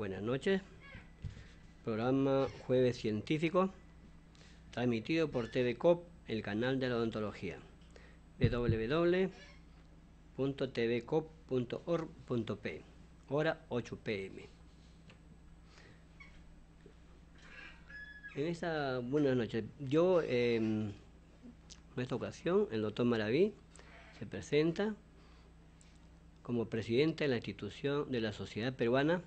Buenas noches. Programa Jueves Científico, transmitido por TV COP, el canal de la odontología. www.tvcop.org.p, hora 8 pm. Buenas noches. Yo, en esta ocasión, el doctor Maraví se presenta como presidente de la institución de la Sociedad Peruana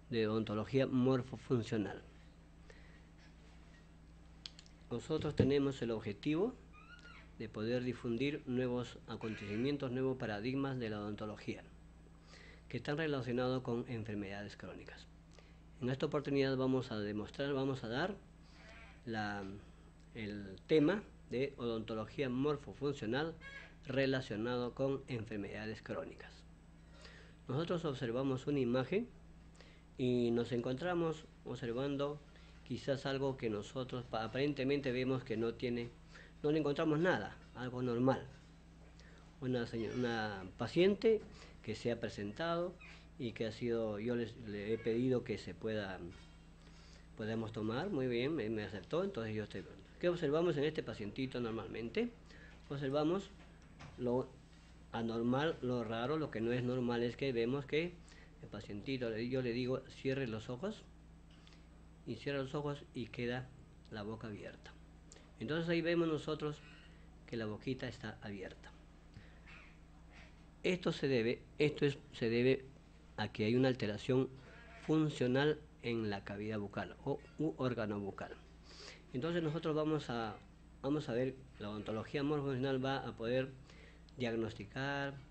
de Odontología Morfofuncional. Nosotros tenemos el objetivo de poder difundir nuevos acontecimientos, nuevos paradigmas de la odontología que están relacionados con enfermedades crónicas. En esta oportunidad vamos a dar el tema de odontología morfofuncional relacionado con enfermedades crónicas. Nosotros observamos una imagen y nos encontramos observando quizás algo que nosotros aparentemente vemos que no le encontramos nada, algo normal. Una paciente que se ha presentado y que yo le he pedido que podamos tomar, muy bien, me aceptó, entonces yo estoy pronto. ¿Qué observamos en este pacientito normalmente? Observamos lo anormal, lo raro, lo que no es normal es que vemos que el pacientito, yo le digo, cierre los ojos, y cierra los ojos y queda la boca abierta. Entonces ahí vemos nosotros que la boquita está abierta. Esto se debe a que hay una alteración funcional en la cavidad bucal u órgano bucal. Entonces nosotros vamos a ver, la odontología morfofuncional va a poder diagnosticar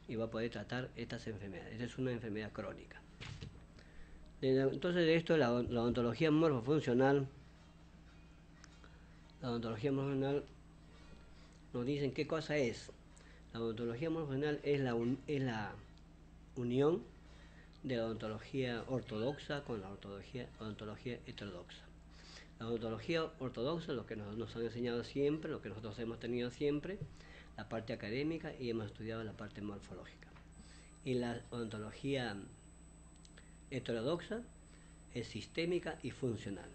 y va a poder tratar estas enfermedades. Esta es una enfermedad crónica. Entonces de esto la odontología morfofuncional nos dicen qué cosa es. La odontología morfofuncional es la unión de la odontología ortodoxa con la odontología heterodoxa. La odontología ortodoxa, lo que nos han enseñado siempre, lo que nosotros hemos tenido siempre, la parte académica, y hemos estudiado la parte morfológica. Y la odontología heterodoxa es sistémica y funcional.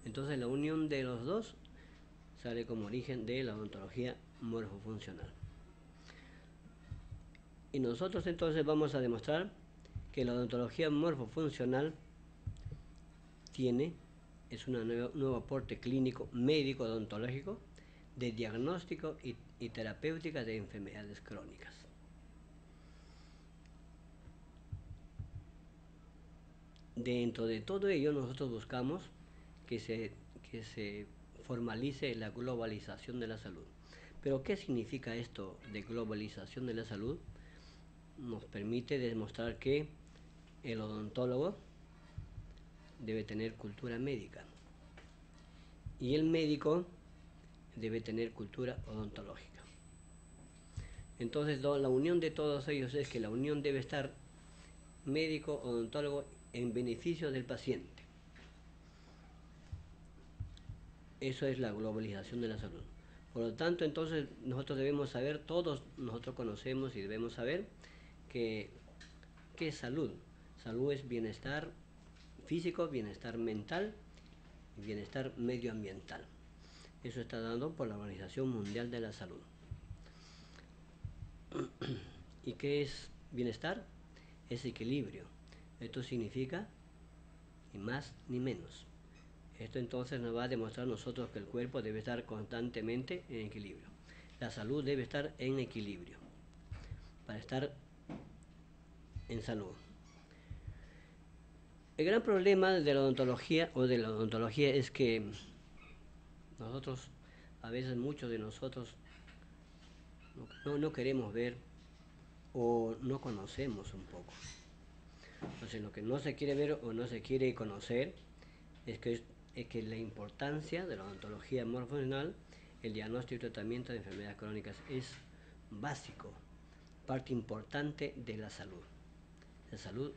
Entonces la unión de los dos sale como origen de la odontología morfofuncional. Y nosotros entonces vamos a demostrar que la odontología morfofuncional es un nuevo aporte clínico médico odontológico de diagnóstico y terapéutica de enfermedades crónicas. Dentro de todo ello nosotros buscamos que se formalice la globalización de la salud. Pero ¿qué significa esto de globalización de la salud? Nos permite demostrar que el odontólogo debe tener cultura médica y el médico debe tener cultura odontológica. Entonces la unión de todos ellos es que la unión debe estar médico, odontólogo, en beneficio del paciente. Eso es la globalización de la salud. Por lo tanto, entonces nosotros debemos saber, todos nosotros conocemos y debemos saber ¿qué es salud? Salud es bienestar físico, bienestar mental y bienestar medioambiental. Eso está dado por la Organización Mundial de la Salud. ¿Y qué es bienestar? Es equilibrio. Esto significa ni más ni menos. Esto entonces nos va a demostrar a nosotros que el cuerpo debe estar constantemente en equilibrio. La salud debe estar en equilibrio para estar en salud. El gran problema de la odontología es que nosotros, a veces muchos de nosotros no queremos ver o no conocemos un poco. Entonces lo que no se quiere ver o no se quiere conocer es que la importancia de la odontología morfofuncional, el diagnóstico y tratamiento de enfermedades crónicas es básico, parte importante de la salud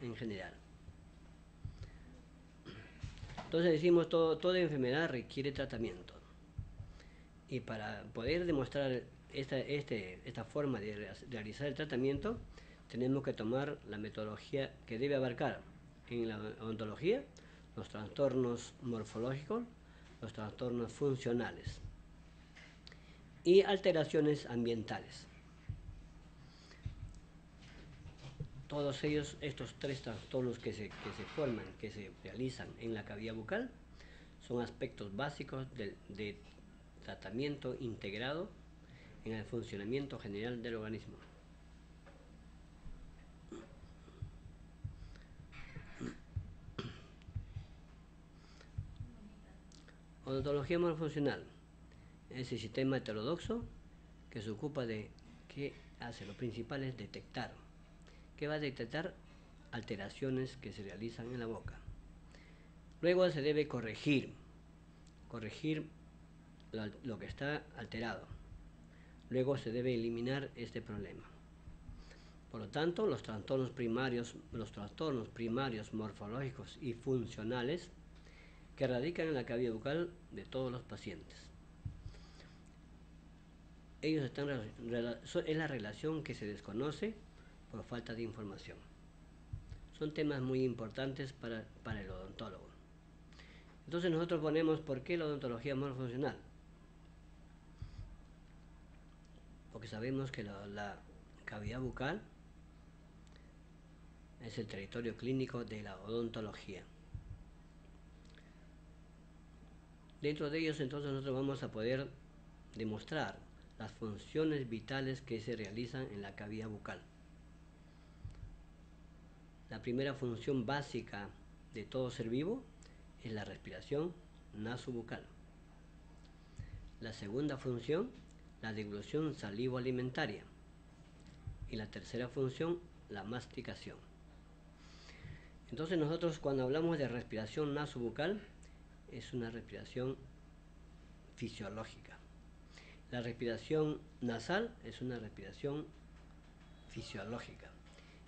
en general. Entonces decimos, toda enfermedad requiere tratamiento. Y para poder demostrar esta forma de realizar el tratamiento, tenemos que tomar la metodología que debe abarcar en la odontología, los trastornos morfológicos, los trastornos funcionales y alteraciones ambientales. Todos ellos, estos tres trastornos que se forman, que se realizan en la cavidad bucal, son aspectos básicos de tratamiento integrado en el funcionamiento general del organismo. Odontología morfofuncional es el sistema heterodoxo que se ocupa de qué hace. Lo principal es detectar. ¿Qué va a detectar? Alteraciones que se realizan en la boca. Luego se debe corregir lo que está alterado. Luego se debe eliminar este problema. Por lo tanto, los trastornos primarios morfológicos y funcionales que radican en la cavidad bucal de todos los pacientes. Ellos es la relación que se desconoce por falta de información. Son temas muy importantes para el odontólogo. Entonces nosotros ponemos, ¿por qué la odontología morfofuncional? Porque sabemos que la cavidad bucal es el territorio clínico de la odontología. Dentro de ellos entonces nosotros vamos a poder demostrar las funciones vitales que se realizan en la cavidad bucal. La primera función básica de todo ser vivo es la respiración nasobucal. La segunda función, la deglución salivo-alimentaria. Y la tercera función, la masticación. Entonces nosotros cuando hablamos de respiración nasobucal, es una respiración fisiológica. La respiración nasal es una respiración fisiológica.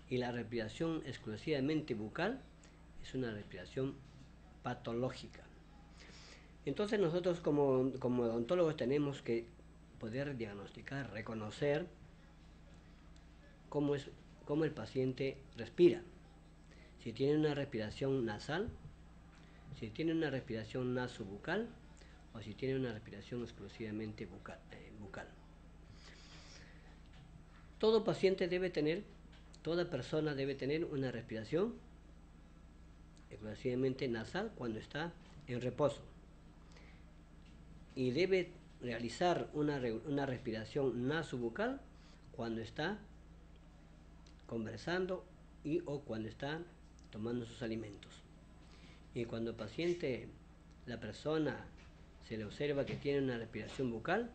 Y la respiración exclusivamente bucal es una respiración patológica. Entonces nosotros como odontólogos tenemos que poder diagnosticar, reconocer cómo el paciente respira. Si tiene una respiración nasal, si tiene una respiración nasobucal o si tiene una respiración exclusivamente bucal. Todo paciente debe tener, toda persona debe tener una respiración exclusivamente nasal cuando está en reposo. Y debe realizar una respiración nasobucal cuando está conversando o cuando está tomando sus alimentos. Y cuando el paciente, la persona, se le observa que tiene una respiración bucal,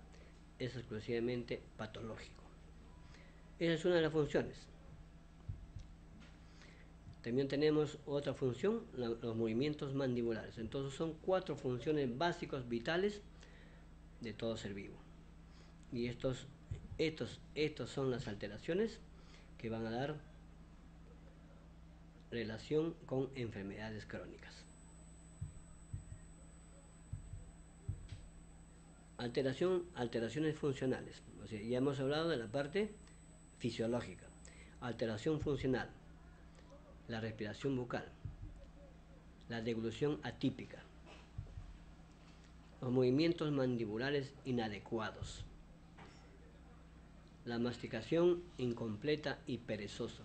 es exclusivamente patológico. Esa es una de las funciones. También tenemos otra función, los movimientos mandibulares. Entonces son 4 funciones básicas, vitales, de todo ser vivo. Y estos son las alteraciones que van a dar relación con enfermedades crónicas. Alteraciones funcionales. O sea, ya hemos hablado de la parte fisiológica. Alteración funcional. La respiración bucal. La deglución atípica. Los movimientos mandibulares inadecuados. La masticación incompleta y perezosa.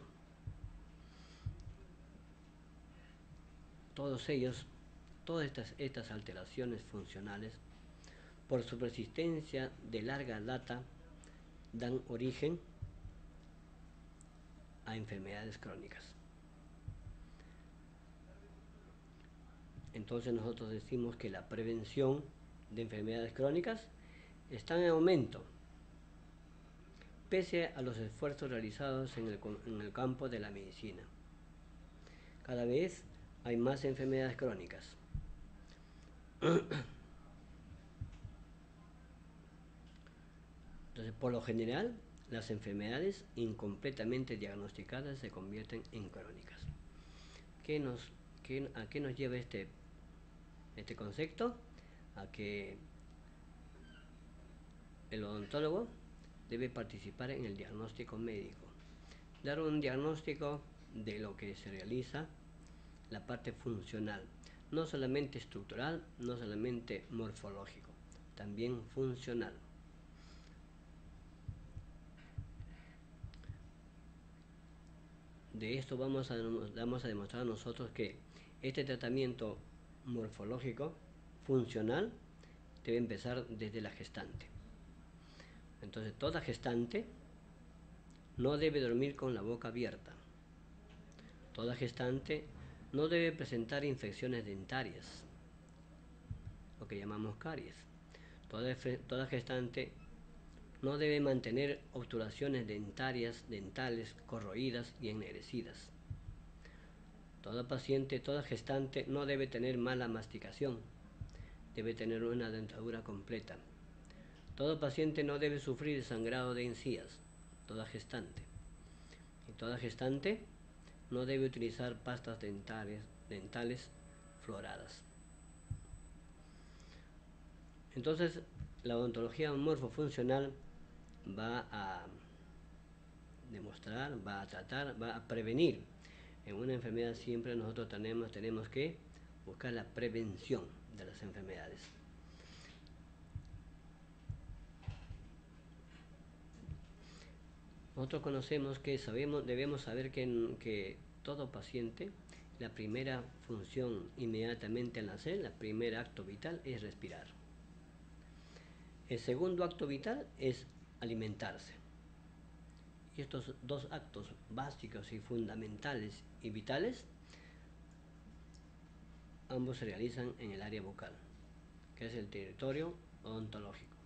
Todas estas alteraciones funcionales, por su persistencia de larga data, dan origen a enfermedades crónicas. Entonces nosotros decimos que la prevención de enfermedades crónicas está en aumento, pese a los esfuerzos realizados en el campo de la medicina. Cada vez hay más enfermedades crónicas. Entonces, por lo general, las enfermedades incompletamente diagnosticadas se convierten en crónicas. ¿A qué nos lleva este concepto? A que el odontólogo debe participar en el diagnóstico médico, dar un diagnóstico de lo que se realiza la parte funcional, no solamente estructural, no solamente morfológico, también funcional. De esto vamos a demostrar nosotros que este tratamiento morfológico, funcional, debe empezar desde la gestante. Entonces, toda gestante no debe dormir con la boca abierta. Toda gestante no debe presentar infecciones dentarias, lo que llamamos caries. Toda gestante no debe mantener obturaciones dentales corroídas y ennegrecidas. Toda gestante no debe tener mala masticación, debe tener una dentadura completa. Todo paciente no debe sufrir sangrado de encías, toda gestante. Y toda gestante no debe utilizar pastas dentales fluoradas. Entonces, la odontología morfofuncional va a demostrar, va a tratar, va a prevenir. En una enfermedad siempre nosotros tenemos que buscar la prevención de las enfermedades. Nosotros conocemos debemos saber que todo paciente, la primera función inmediatamente al nacer, el primer acto vital es respirar. El segundo acto vital es alimentarse. Y estos dos actos básicos y fundamentales y vitales, ambos se realizan en el área bucal, que es el territorio odontológico.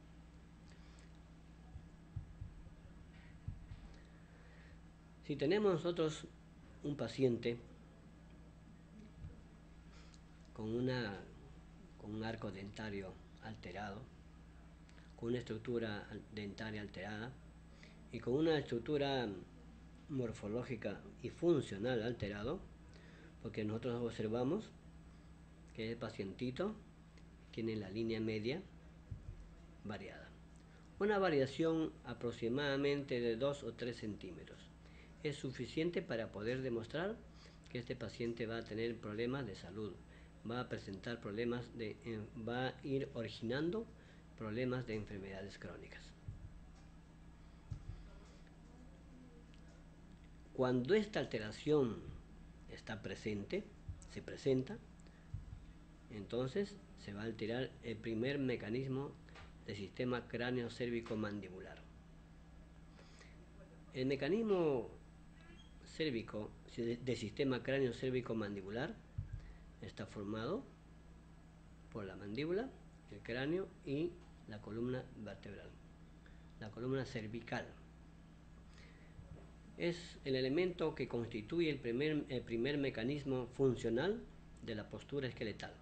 Si tenemos nosotros un paciente con un arco dentario alterado, con una estructura dentaria alterada y con una estructura morfológica y funcional alterado, porque nosotros observamos que el pacientito tiene la línea media variada. Una variación aproximadamente de 2 o 3 centímetros es suficiente para poder demostrar que este paciente va a tener problemas de salud, va a presentar va a ir originando problemas de enfermedades crónicas. Cuando esta alteración está presente, se presenta, entonces se va a alterar el primer mecanismo del sistema cráneo-cérvico-mandibular. El mecanismo cérvico del sistema cráneo-cérvico-mandibular está formado por la mandíbula, el cráneo y la columna vertebral, la columna cervical. Es el elemento que constituye el primer mecanismo funcional de la postura esqueletal,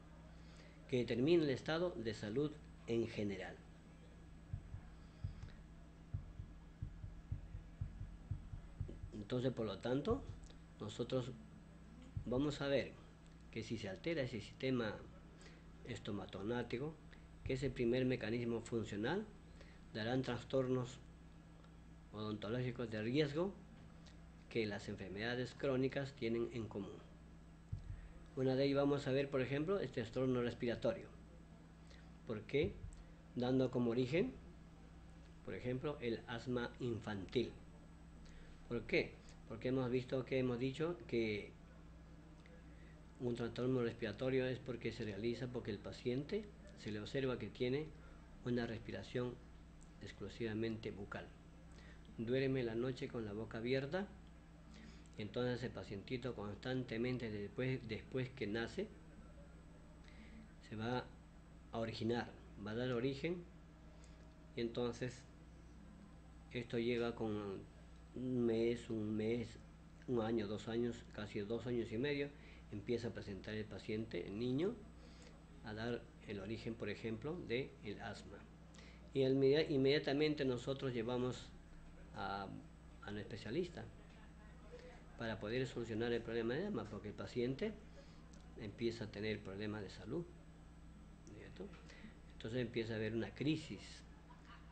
que determina el estado de salud en general. Entonces, por lo tanto, nosotros vamos a ver que si se altera ese sistema estomatognático, que es el primer mecanismo funcional, darán trastornos odontológicos de riesgo que las enfermedades crónicas tienen en común. Una de ellas vamos a ver, por ejemplo, el trastorno respiratorio. ¿Por qué? Dando como origen, por ejemplo, el asma infantil. ¿Por qué? Porque hemos dicho que un trastorno respiratorio es porque el paciente se le observa que tiene una respiración exclusivamente bucal. Duerme la noche con la boca abierta, entonces el pacientito constantemente después que nace se va a originar, va a dar origen, y entonces esto llega con un mes, un año, 2 años, casi 2 años y medio, empieza a presentar el paciente, el niño, a dar el origen, por ejemplo, del asma. Y inmediatamente nosotros llevamos al especialista para poder solucionar el problema de asma, porque el paciente empieza a tener problemas de salud, ¿cierto? Entonces empieza a haber una crisis.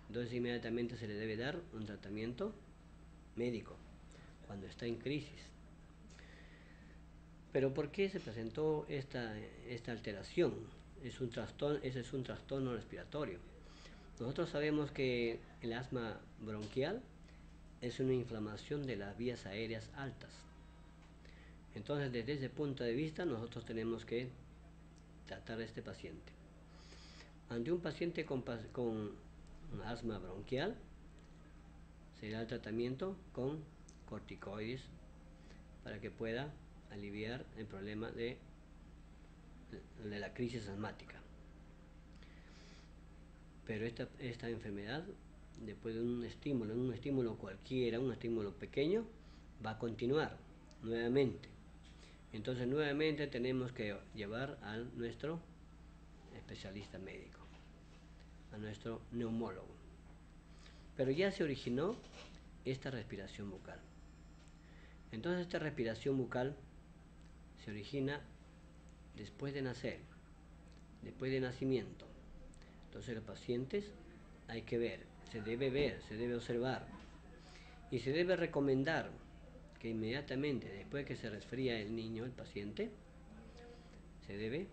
Entonces inmediatamente se le debe dar un tratamiento médico cuando está en crisis. Pero ¿por qué se presentó esta alteración? Ese es un trastorno respiratorio. Nosotros sabemos que el asma bronquial es una inflamación de las vías aéreas altas. Entonces, desde ese punto de vista, nosotros tenemos que tratar a este paciente. Ante un paciente con asma bronquial, se da el tratamiento con corticoides para que pueda aliviar el problema de la crisis asmática. Pero esta enfermedad, después de un estímulo cualquiera, un estímulo pequeño, va a continuar nuevamente. Entonces nuevamente tenemos que llevar a nuestro especialista médico, a nuestro neumólogo. Pero ya se originó esta respiración bucal. Entonces esta respiración bucal se origina después de nacer, después de nacimiento. Entonces los pacientes hay que ver, se debe observar y se debe recomendar que inmediatamente después que se resfría el niño, el paciente, se debe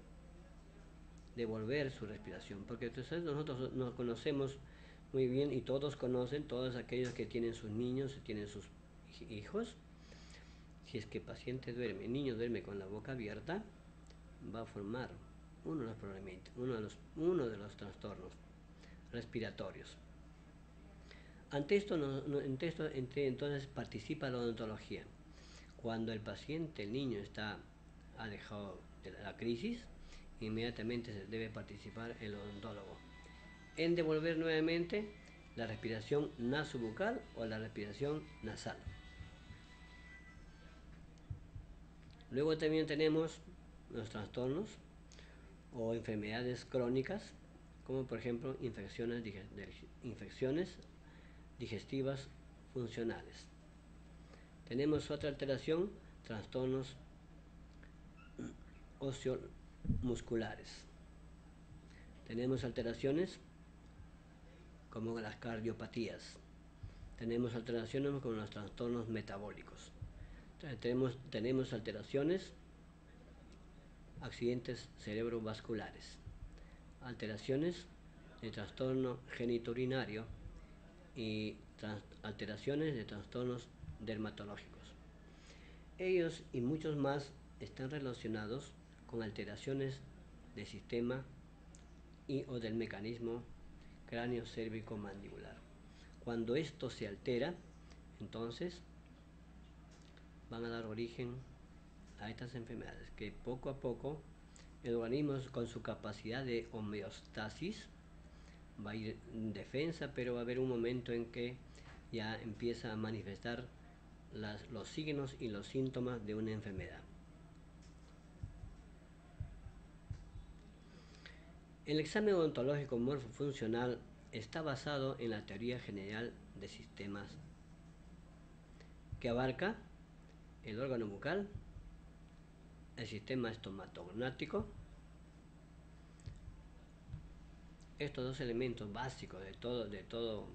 devolver su respiración, porque entonces nosotros nos conocemos muy bien y todos conocen, todos aquellos que tienen sus niños, tienen sus hijos. Si es que el niño duerme con la boca abierta, va a formar uno de los problemitas, uno de los trastornos respiratorios. Ante esto, entonces participa la odontología. Cuando el paciente, el niño, ha dejado de la crisis, inmediatamente se debe participar el odontólogo en devolver nuevamente la respiración nasobucal o la respiración nasal. Luego también tenemos los trastornos o enfermedades crónicas, como por ejemplo infecciones digestivas funcionales. Tenemos otra alteración, trastornos osteomusculares. Tenemos alteraciones como las cardiopatías. Tenemos alteraciones como los trastornos metabólicos. Tenemos alteraciones, accidentes cerebrovasculares, alteraciones de trastorno genitourinario y alteraciones de trastornos dermatológicos. Ellos y muchos más están relacionados con alteraciones del sistema y o del mecanismo cráneo-cérvico-mandibular. Cuando esto se altera, entonces van a dar origen a estas enfermedades que poco a poco el organismo, con su capacidad de homeostasis, va a ir en defensa, pero va a haber un momento en que ya empieza a manifestar los signos y los síntomas de una enfermedad. El examen odontológico morfofuncional está basado en la teoría general de sistemas, que abarca el órgano bucal, el sistema estomatognático. Estos dos elementos básicos de todo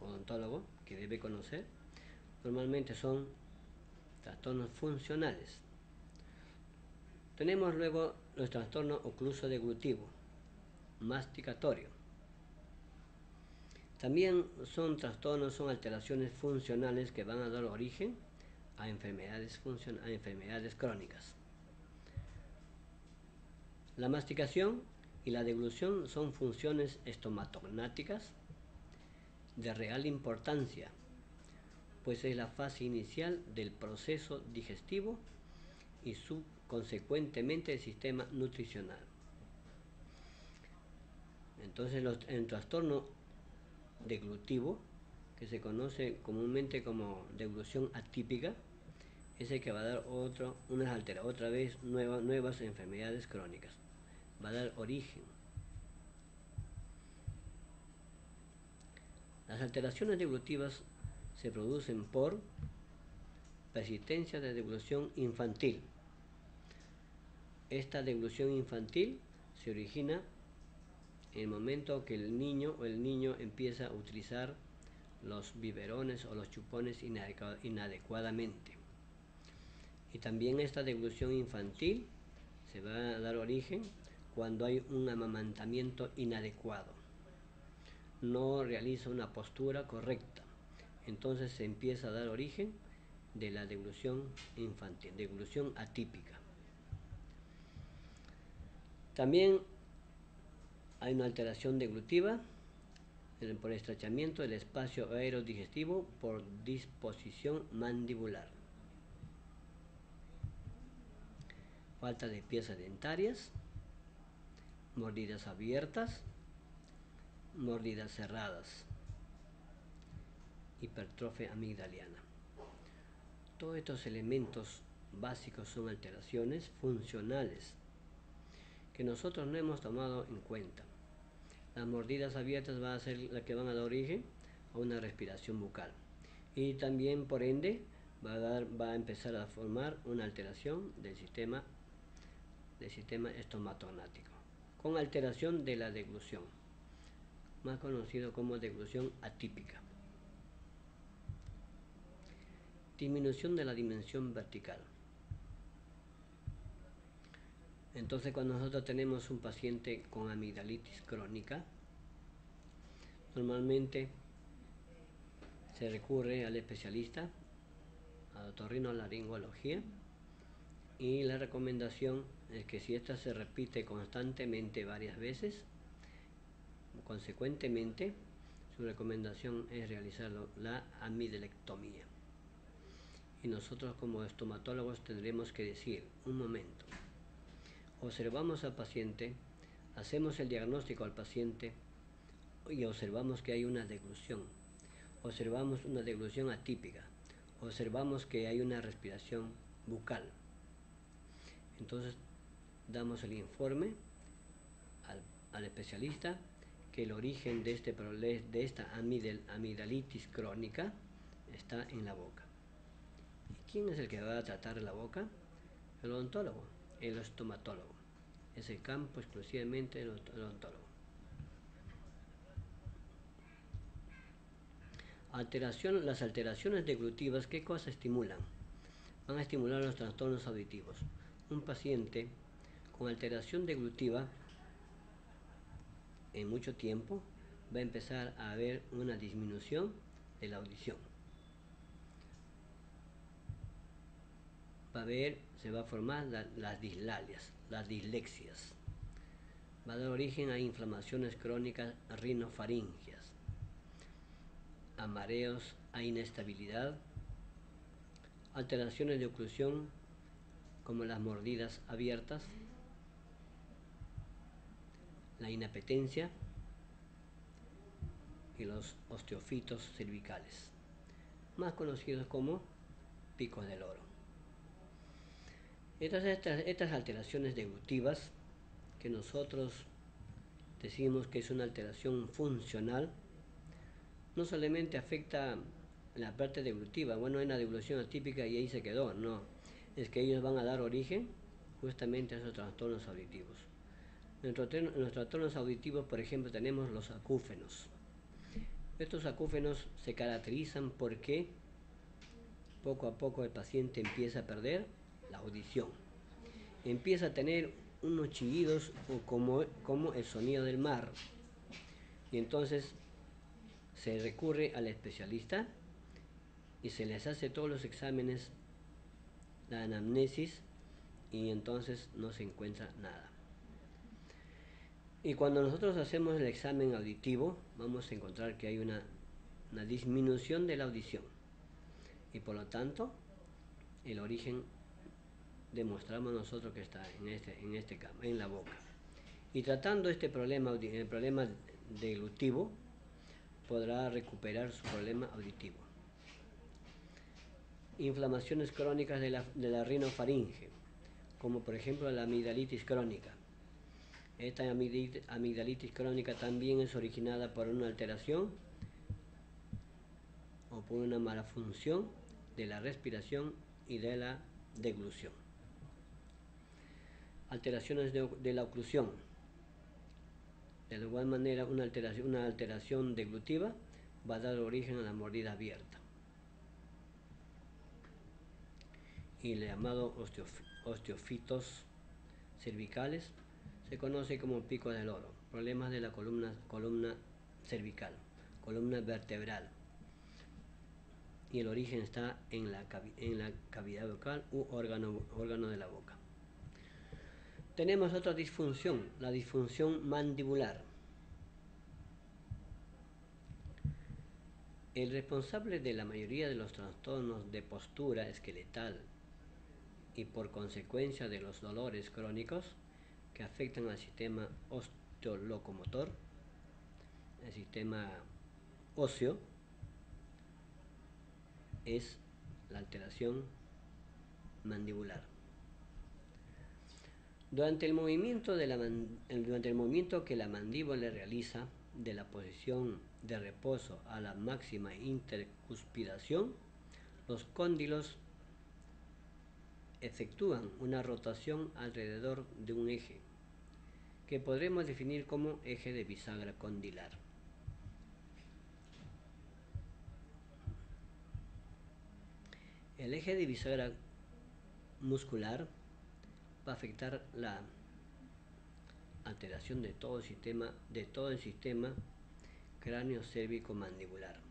odontólogo que debe conocer, normalmente son trastornos funcionales. Tenemos luego los trastornos ocluso-deglutivo, masticatorio. También son alteraciones funcionales que van a dar origen a enfermedades crónicas. La masticación y la deglución son funciones estomatognáticas de real importancia, pues es la fase inicial del proceso digestivo y consecuentemente el sistema nutricional. Entonces el trastorno deglutivo, que se conoce comúnmente como deglución atípica, es el que va a dar nuevas enfermedades crónicas. Va a dar origen. Las alteraciones deglutivas se producen por persistencia de deglución infantil. Esta deglución infantil se origina en el momento que el niño empieza a utilizar los biberones o los chupones inadecuadamente. Y también esta deglución infantil se va a dar origen cuando hay un amamantamiento inadecuado. No realiza una postura correcta. Entonces se empieza a dar origen de la deglución infantil, deglución atípica. También hay una alteración deglutiva por estrechamiento del espacio aerodigestivo por disposición mandibular. Falta de piezas dentarias, mordidas abiertas, mordidas cerradas, hipertrofia amigdaliana. Todos estos elementos básicos son alteraciones funcionales que nosotros no hemos tomado en cuenta. Las mordidas abiertas van a ser las que van a dar origen a una respiración bucal y también por ende va a empezar a formar una alteración del sistema estomatognático con alteración de la deglución, más conocido como deglución atípica. Disminución de la dimensión vertical. Entonces, cuando nosotros tenemos un paciente con amigdalitis crónica, normalmente se recurre al especialista, a otorrinolaringología, y la recomendación es que si esta se repite constantemente varias veces, consecuentemente, su recomendación es realizar la amidalectomía. Y nosotros como estomatólogos tendremos que decir, un momento, observamos al paciente, hacemos el diagnóstico al paciente y observamos que hay una deglución, observamos una deglución atípica, observamos que hay una respiración bucal. Entonces damos el informe al especialista que el origen de esta amigdalitis crónica está en la boca. ¿Y quién es el que va a tratar la boca? El odontólogo, el estomatólogo. Es el campo exclusivamente del odontólogo. Las alteraciones deglutivas, ¿qué cosa estimulan? Van a estimular los trastornos auditivos. Un paciente con alteración deglutiva en mucho tiempo va a empezar a haber una disminución de la audición. Se va a formar las dislalias, las dislexias. Va a dar origen a inflamaciones crónicas rinofaringias, a mareos, a inestabilidad, alteraciones de oclusión como las mordidas abiertas, la inapetencia y los osteofitos cervicales, más conocidos como picos del oro. Estas alteraciones deglutivas, que nosotros decimos que es una alteración funcional, no solamente afecta la parte deglutiva, bueno, hay una deglución atípica y ahí se quedó, no, es que ellos van a dar origen justamente a esos trastornos auditivos. En los trastornos auditivos, por ejemplo, tenemos los acúfenos. Estos acúfenos se caracterizan porque poco a poco el paciente empieza a perder la audición. Empieza a tener unos chillidos como el sonido del mar. Y entonces se recurre al especialista y se les hace todos los exámenes, la anamnesis, y entonces no se encuentra nada. Y cuando nosotros hacemos el examen auditivo, vamos a encontrar que hay una disminución de la audición. Y por lo tanto, el origen demostramos nosotros que está en este campo, en la boca. Y tratando el problema deglutivo, podrá recuperar su problema auditivo. Inflamaciones crónicas de la rinofaringe, como por ejemplo la amigdalitis crónica. Esta amigdalitis crónica también es originada por una alteración o por una mala función de la respiración y de la deglución. Alteraciones de la oclusión. De igual manera, una alteración deglutiva va a dar origen a la mordida abierta. y el llamado osteofitos cervicales se conoce como pico del oro, problemas de la columna cervical, columna vertebral, y el origen está en la cavidad bucal u órgano de la boca. Tenemos otra disfunción, la disfunción mandibular. El responsable de la mayoría de los trastornos de postura esqueletal y por consecuencia de los dolores crónicos que afectan al sistema osteolocomotor, el sistema óseo, es la alteración mandibular. Durante el movimiento que la mandíbula realiza de la posición de reposo a la máxima intercuspidación, los cóndilos efectúan una rotación alrededor de un eje que podremos definir como eje de bisagra condilar. El eje de bisagra muscular va a afectar la alteración de todo el sistema cráneo cérvico mandibular.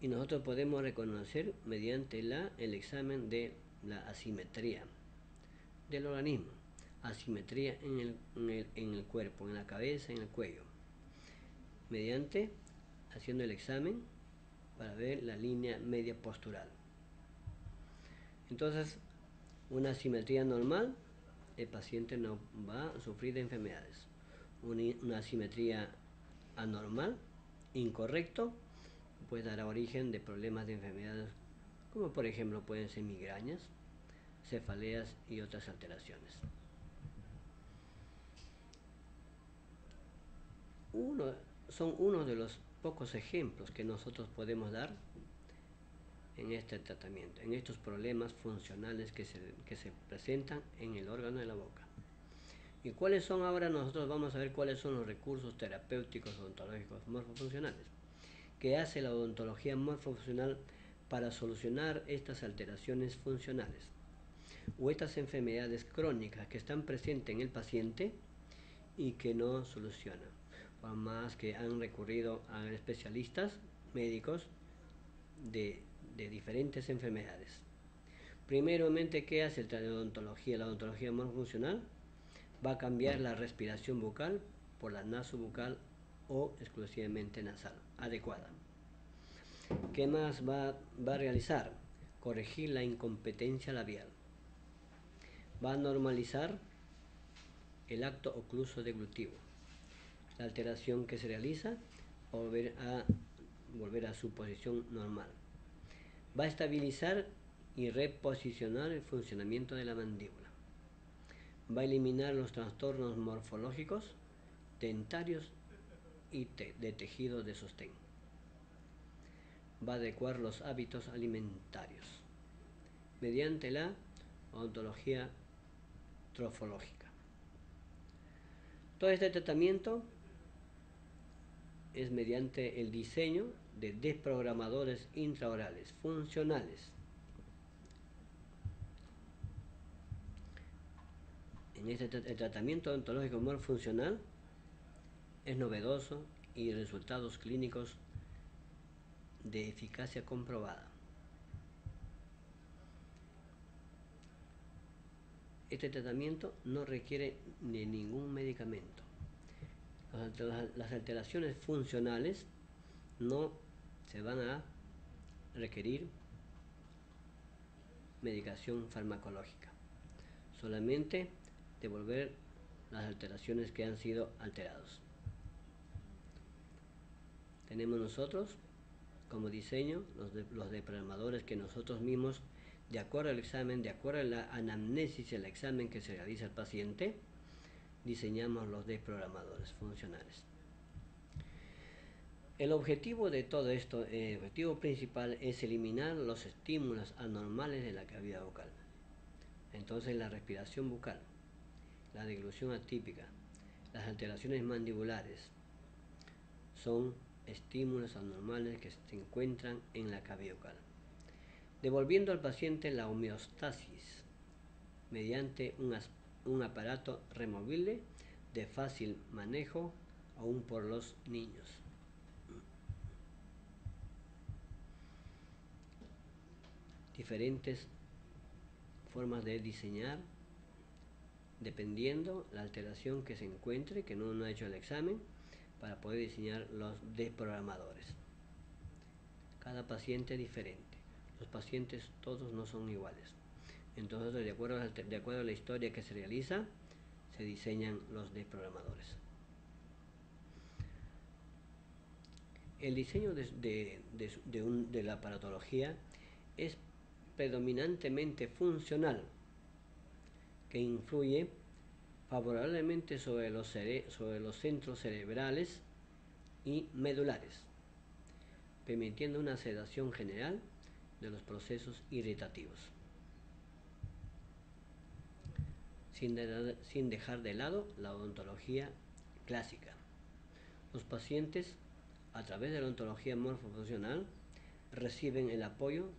Y nosotros podemos reconocer mediante el examen de la asimetría del organismo, asimetría en el cuerpo, en la cabeza, en el cuello, mediante haciendo el examen para ver la línea media postural. Entonces, una asimetría normal, el paciente no va a sufrir de enfermedades. Una asimetría anormal, incorrecto, puede dar origen de problemas de enfermedades, como por ejemplo pueden ser migrañas, cefaleas y otras alteraciones. Son uno de los pocos ejemplos que nosotros podemos dar en este tratamiento, en estos problemas funcionales que se presentan en el órgano de la boca. ¿Y cuáles son ahora? Nosotros vamos a ver cuáles son los recursos terapéuticos odontológicos morfofuncionales que hace la odontología morfofuncional para solucionar estas alteraciones funcionales o estas enfermedades crónicas que están presentes en el paciente y que no solucionan, por más que han recurrido a especialistas médicos de diferentes enfermedades. Primeramente, ¿qué hace la odontología? La odontología morfofuncional va a cambiar la respiración bucal por la nasobucal o exclusivamente nasal, adecuada. ¿Qué más va a realizar? Corregir la incompetencia labial. Va a normalizar el acto ocluso deglutivo. La alteración que se realiza va a volver a su posición normal. Va a estabilizar y reposicionar el funcionamiento de la mandíbula. Va a eliminar los trastornos morfológicos, dentarios y de tejido de sostén. Va a adecuar los hábitos alimentarios mediante la odontología trofológica. Todo este tratamiento es mediante el diseño de desprogramadores intraorales funcionales. En el tratamiento odontológico morfofuncional es novedoso y resultados clínicos de eficacia comprobada. Este tratamiento no requiere de ningún medicamento. Las alteraciones funcionales no se van a requerir medicación farmacológica, solamente devolver las alteraciones que han sido alteradas. Tenemos nosotros como diseño los desprogramadores que nosotros mismos, de acuerdo al examen, de acuerdo a la anamnesis y al examen que se realiza al paciente, diseñamos los desprogramadores funcionales. El objetivo de todo esto, el objetivo principal es eliminar los estímulos anormales de la cavidad bucal. Entonces la respiración bucal, la deglución atípica, las alteraciones mandibulares son estímulos anormales que se encuentran en la cavidad bucal. devolviendo al paciente la homeostasis mediante un aparato removible de fácil manejo aún por los niños. Diferentes formas de diseñar dependiendo la alteración que se encuentre, que no ha hecho el examen, para poder diseñar los desprogramadores. Cada paciente es diferente, los pacientes todos no son iguales. Entonces, de acuerdo a la historia que se realiza, se diseñan los desprogramadores. El diseño de la aparatología es predominantemente funcional, que influye favorablemente sobre los centros cerebrales y medulares, permitiendo una sedación general de los procesos irritativos, sin dejar de lado la odontología clásica. Los pacientes, a través de la odontología morfofuncional, reciben el apoyo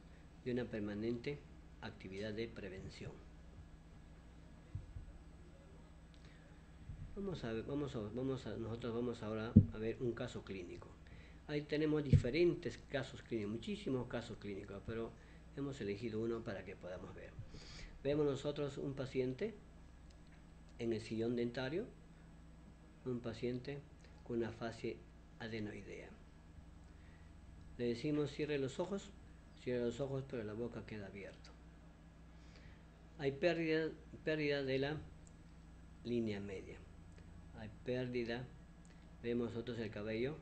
de una permanente actividad de prevención. Nosotros vamos ahora a ver un caso clínico. Ahí tenemos diferentes casos clínicos, muchísimos casos clínicos, pero hemos elegido uno para que podamos ver. Vemos nosotros un paciente en el sillón dentario, un paciente con una afasia adenoidea. Le decimos cierre los ojos, pero la boca queda abierta. Hay pérdida de la línea media. Hay pérdida, vemos nosotros el cabello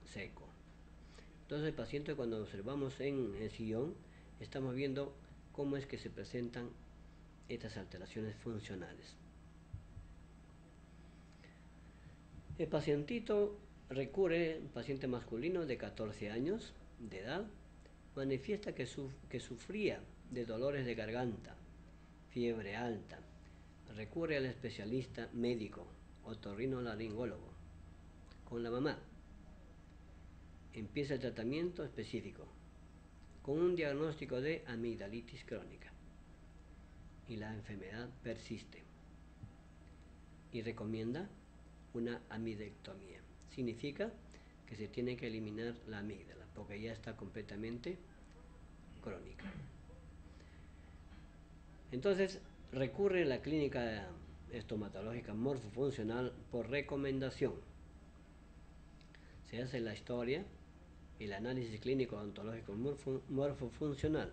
seco. Entonces el paciente, cuando observamos en el sillón, estamos viendo cómo es que se presentan estas alteraciones funcionales. El pacientito recurre, un paciente masculino de 14 años de edad, manifiesta que sufría de dolores de garganta, fiebre alta. Recurre al especialista médico, otorrinolaringólogo, con la mamá. Empieza el tratamiento específico, con un diagnóstico de amigdalitis crónica. Y la enfermedad persiste. Y recomienda una amigdectomía. Significa que se tiene que eliminar la amígdala, porque ya está completamente crónica. Entonces, recurre a la clínica estomatológica morfofuncional por recomendación. Se hace la historia y el análisis clínico odontológico morfofuncional,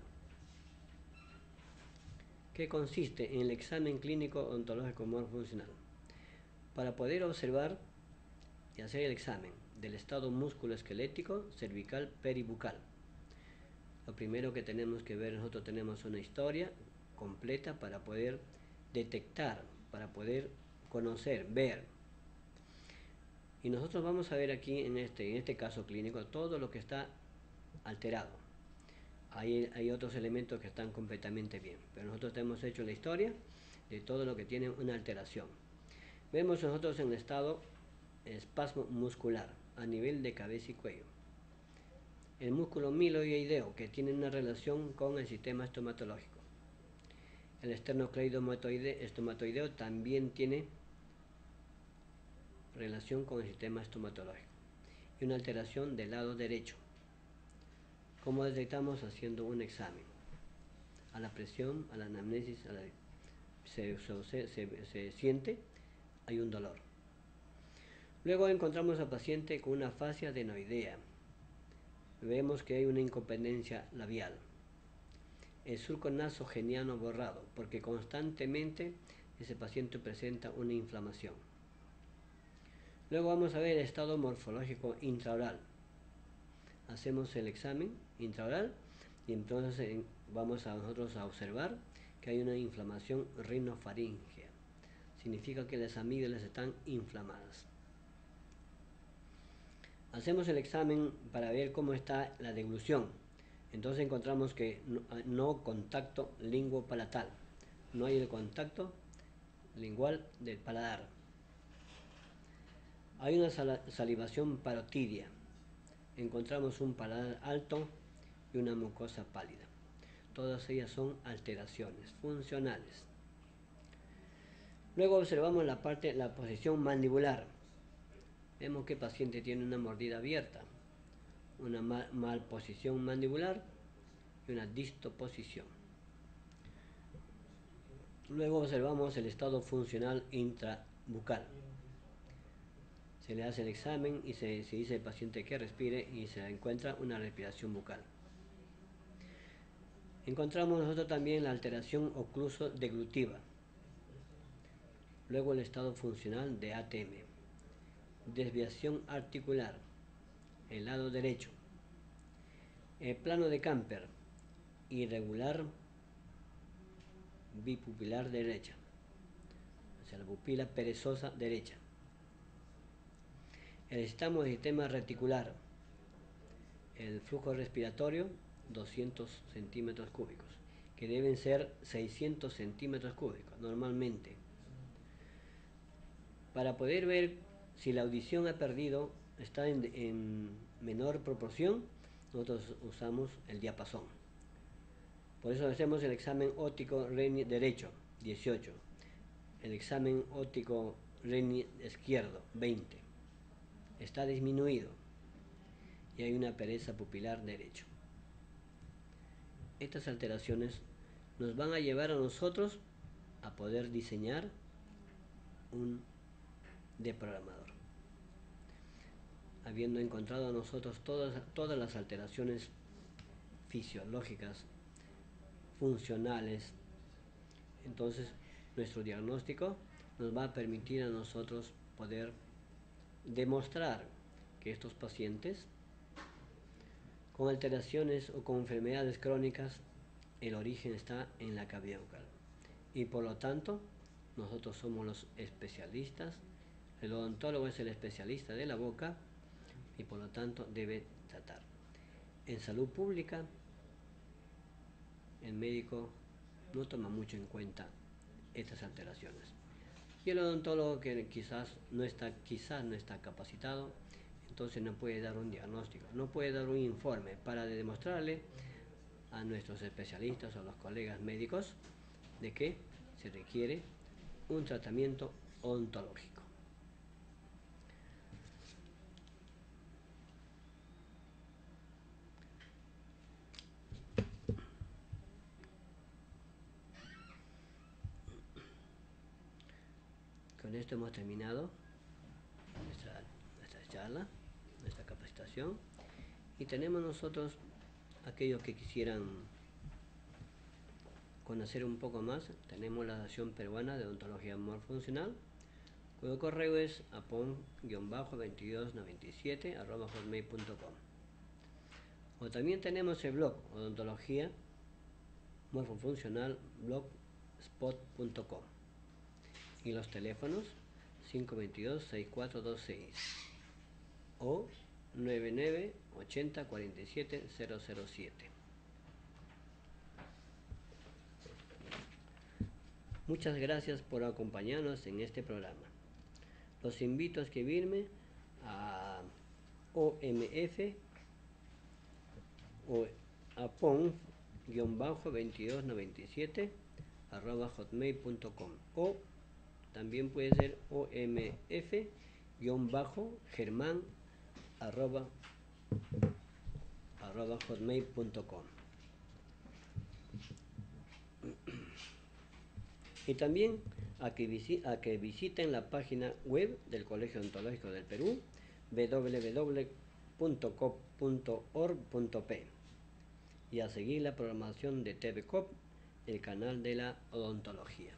que consiste en el examen clínico odontológico morfofuncional, para poder observar y hacer el examen del estado musculoesquelético, cervical, peribucal. Lo primero que tenemos que ver, nosotros tenemos una historia completa para poder detectar, para poder conocer, ver. Y nosotros vamos a ver aquí en este caso clínico todo lo que está alterado. Hay otros elementos que están completamente bien, pero nosotros hemos hecho la historia de todo lo que tiene una alteración. Vemos nosotros en el estado espasmo muscular a nivel de cabeza y cuello. El músculo miloideo, que tiene una relación con el sistema estomatológico. El esternocleidomatoideo también tiene relación con el sistema estomatológico. Y una alteración del lado derecho. ¿Cómo detectamos? Haciendo un examen. A la presión, a la anamnesis, se siente, hay un dolor. Luego encontramos al paciente con una afasia adenoidea. Vemos que hay una incompetencia labial. El surco nasogeniano borrado, porque constantemente ese paciente presenta una inflamación. Luego vamos a ver el estado morfológico intraoral. Hacemos el examen intraoral y entonces vamos nosotros a observar que hay una inflamación rinofaríngea. Significa que las amígdalas están inflamadas. Hacemos el examen para ver cómo está la deglución. Entonces encontramos que no contacto linguopalatal. No hay el contacto lingual del paladar. Hay una salivación parotidia. Encontramos un paladar alto y una mucosa pálida. Todas ellas son alteraciones funcionales. Luego observamos la posición mandibular. Vemos que el paciente tiene una mordida abierta, una malposición mandibular y una distoposición. Luego observamos el estado funcional intrabucal. Se le hace el examen y se dice al paciente que respire y se encuentra una respiración bucal. Encontramos nosotros también la alteración ocluso-deglutiva. Luego el estado funcional de ATM. Desviación articular, el lado derecho. El plano de Camper, irregular bipupilar derecha, o sea, la pupila perezosa derecha. El sistema reticular, el flujo respiratorio 200 centímetros cúbicos, que deben ser 600 centímetros cúbicos normalmente. Para poder ver si la audición ha perdido, está en menor proporción, nosotros usamos el diapasón. Por eso hacemos el examen óptico RENI derecho, 18. El examen óptico RENI izquierdo, 20. Está disminuido y hay una pereza pupilar derecho. Estas alteraciones nos van a llevar a nosotros a poder diseñar un deprogramador. Habiendo encontrado nosotros todas las alteraciones fisiológicas, funcionales, entonces nuestro diagnóstico nos va a permitir a nosotros poder demostrar que estos pacientes con alteraciones o con enfermedades crónicas, el origen está en la cavidad bucal y por lo tanto nosotros somos los especialistas. El odontólogo es el especialista de la boca y por lo tanto debe tratar. En salud pública el médico no toma mucho en cuenta estas alteraciones y el odontólogo, que quizás no está capacitado, entonces no puede dar un diagnóstico, no puede dar un informe para demostrarle a nuestros especialistas o a los colegas médicos de que se requiere un tratamiento odontológico. Con esto hemos terminado nuestra charla, nuestra capacitación, y tenemos nosotros aquellos que quisieran conocer un poco más. Tenemos la Asociación Peruana de Odontología Morfofuncional, cuyo correo es apon-2297@hotmail.com. O también tenemos el blog Odontología Morfofuncional blogspot.com y los teléfonos 522-6426 o 99-80-47-007. Muchas gracias por acompañarnos en este programa. Los invito a escribirme a OMF o apon-2297@hotmail.com o también puede ser omf-german@hotmail.com. Y también a que visiten la página web del Colegio Odontológico del Perú, www.cop.org.p, y a seguir la programación de TV COP, el canal de la odontología.